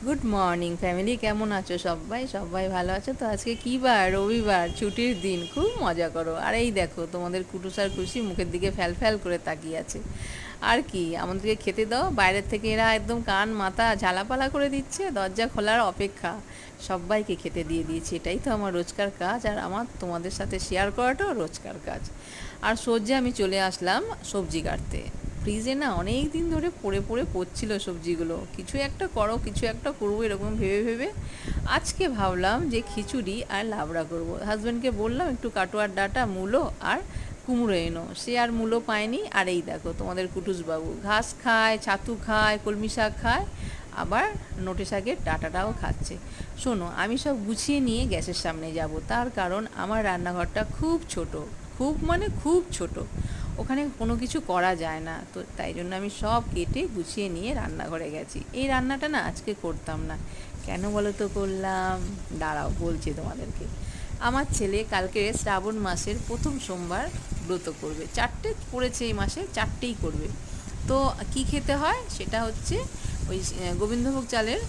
Good morning family, কেমন আছো সবাই? সবাই ভালো আছো তো? আজকে কী বার? রবিবার, ছুটির দিন, খুব মজা করো। আর এই দেখো তোমাদের কুটুসার খুশি মুখের দিকে ফ্যাল ফ্যাল করে তাকিয়ে আছে। আর কি, আমাদেরকে খেতে দাও। বাইরের থেকে এরা একদম কান মাথা ঝালাপালা করে দিচ্ছে, দরজা খোলার অপেক্ষা। সবাইকে খেতে দিয়ে দিয়েছি, এটাই তো আমার রোজকার কাজ, আর আমার তোমাদের সাথে শেয়ার করাটাও রোজকার কাজ। আর সহ্যে আমি চলে আসলাম সবজি কাটতে। ফ্রিজে না অনেক দিন ধরে পড়ে পড়ে পড়ছিল সবজিগুলো, কিছু একটা করো, কিছু একটা করবো এরকম ভেবে ভেবে আজকে ভাবলাম যে খিচুড়ি আর লাবড়া করব। হাজব্যান্ডকে বললাম একটু কাটোয়ার ডাঁটা, মূলো আর কুমড়ো এনো, সে আর মূলো পায়নি। আর এই দেখো তোমাদের কুটুসবাবু ঘাস খায়, ছাতু খায়, কলমি শাক খায়, আবার নোটে শাকের ডাঁটাটাও খাচ্ছে। শোনো, আমি সব গুছিয়ে নিয়ে গ্যাসের সামনে যাব, তার কারণ আমার রান্নাঘরটা খুব ছোট, খুব মানে খুব ছোট, ওখানে কোনো কিছু করা যায় না। তো তাই জন্য আমি সব কেটে গুছিয়ে নিয়ে রান্নাঘরে গেছি। এই রান্নাটা না আজকে করতাম না, কেন বলো তো করলাম? দাঁড়াও বলছি তোমাদেরকে। আমার ছেলে কালকে শ্রাবণ মাসের প্রথম সোমবার ব্রত করবে, 4টে পড়েছে এই মাসে, 4টেই করবে। তো কি খেতে হয় সেটা হচ্ছে ওই গোবিন্দভোগ চালের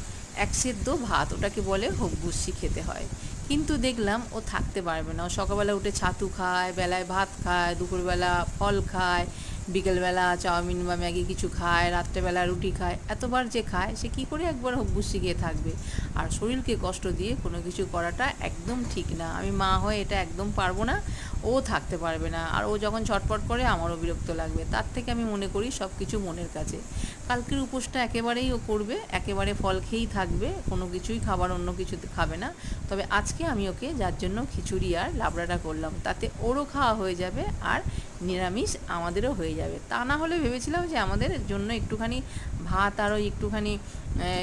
এক সেদ্ধ ভাত, ওটাকে বলে হব্বুসি খেতে হয়। কিন্তু দেখলাম ও থাকতে পারবে না, ও সকালবেলা উঠে ছাতু খায়, বেলায় ভাত খায়, দুপুরবেলা ফল খায়, বিকেলবেলা চাউমিন বা ম্যাগি কিছু খায়, রাত্রেবেলা রুটি খায়, এতবার যে খায় সে কী করে একবার হব্বুসি খেয়ে থাকবে? আর শরীরকে কষ্ট দিয়ে কোনো কিছু করাটা একদম ঠিক না। আমি মা হয়ে এটা একদম পারবো না। ও থাকতে পারবে না, আর ও যখন ছটপট করে আমারও বিরক্ত লাগবে। তার থেকে আমি মনে করি সব কিছু মনের কাছে। কালকের উপোসটা একেবারেই ও করবে, একেবারে ফল খেয়েই থাকবে, কোনো কিছুই খাবার অন্য কিছু খাবে না। তবে আজকে আমি ওকে যার জন্য খিচুড়ি আর লাবড়াটা করলাম, তাতে ওরও খাওয়া হয়ে যাবে আর নিরামিষ আমাদেরও হয়ে যাবে। তা না হলে ভেবেছিলাম যে আমাদের জন্য একটুখানি ভাত আর ওই একটুখানি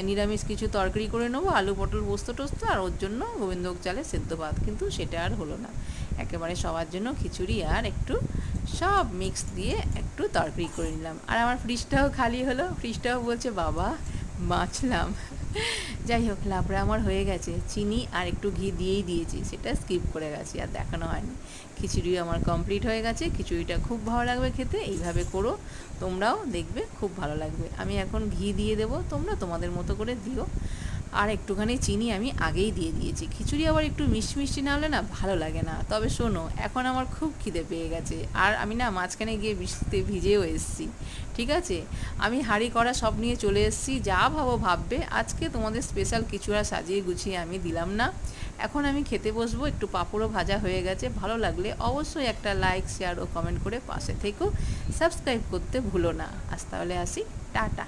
নিরামিষ কিছু তরকারি করে নেবো, আলু পটল পোস্ত টোস্ত, আর ওর জন্য গোবিন্দভোগ চালের সেদ্ধ ভাত, কিন্তু সেটা আর হলো না। একেবারে সবার জন্য খিচুড়ি আর একটু সব মিক্স দিয়ে একটু তরকারি করে নিলাম। আর আমার ফ্রিজটাও খালি হলো, ফ্রিজটাও বলছে বাবা বাঁচলাম। যাই হোক, লাবড়া আমার হয়ে গেছে, চিনি আর একটু ঘি দিয়েই দিয়েছি, সেটা স্কিপ করে গেছি, আর দেখানো হয়নি। খিচুড়ি আমার কমপ্লিট হয়ে গেছে, খিচুড়িটা খুব ভালো লাগবে খেতে, এইভাবে করো তোমরাও, দেখবে খুব ভালো লাগবে। আমি এখন ঘি দিয়ে দেবো, তোমরা তোমাদের মতো করে দিও। আর একটুখানি চিনি আমি আগেই দিয়ে দিয়েছি, খিচুড়ি আবার একটু মিষ্টি মিষ্টি না হলে না ভালো লাগে না। তবে শোনো, এখন আমার খুব খিদে পেয়ে গেছে, আর আমি না মাঝখানে গিয়ে বৃষ্টিতে ভিজেও এসেছি। ঠিক আছে, আমি হাঁড়ি কড়া সব নিয়ে চলে এসেছি, যা ভাবো ভাববে। আজকে তোমাদের স্পেশাল কিছু আর সাজিয়ে গুছিয়ে আমি দিলাম না। এখন আমি খেতে বসবো, একটু পাঁপড়ও ভাজা হয়ে গেছে। ভালো লাগলে অবশ্যই একটা লাইক, শেয়ার ও কমেন্ট করে পাশে থেকেও সাবস্ক্রাইব করতে ভুলো না। আজ তাহলে আসি, টাটা।